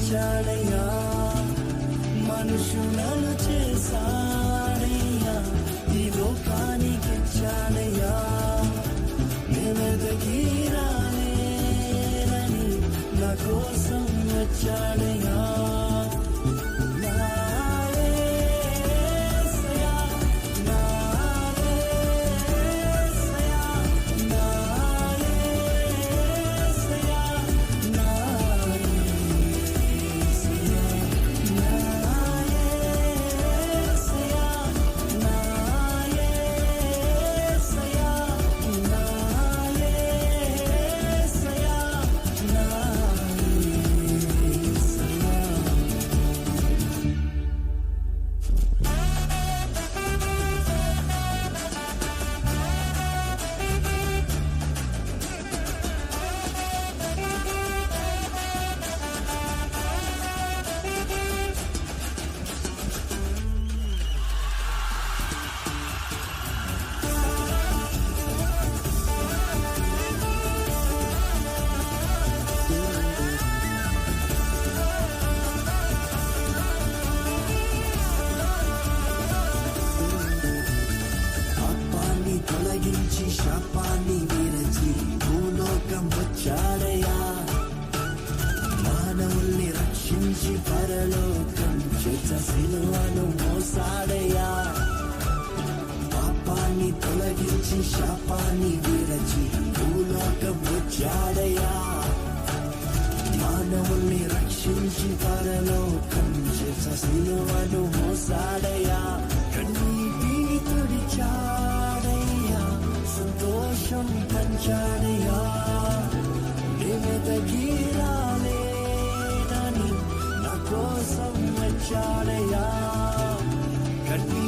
వచ్చాడయ్యా, మనుషులను చేశాడయ్యా, ఈ లోకానికి ఇచ్చాడయ్యా. నేనెదకి రాలేనని నా కోసం వచ్చాడయ్యా. శాపాన్ని విరచి భూలోకం వచ్చాడయ్యా, మానవుల్ని రక్షించి పరలోకం చేత సిలువను మోసాడయ్యా. పాపాన్ని తొలగించి శాపాన్ని విరచి భూలోకం వచ్చాడయ్యా, మానవుల్ని రక్షించి పరలోకం చేత సిలువను మోసాడయ్యా. కన్నీటిని తుడిచాడయ్యా, సంతోషం పంచాడయ్యా. నేనెదకి రాలేనని నా కోసం వచ్చాడయ్యా. కన్నీ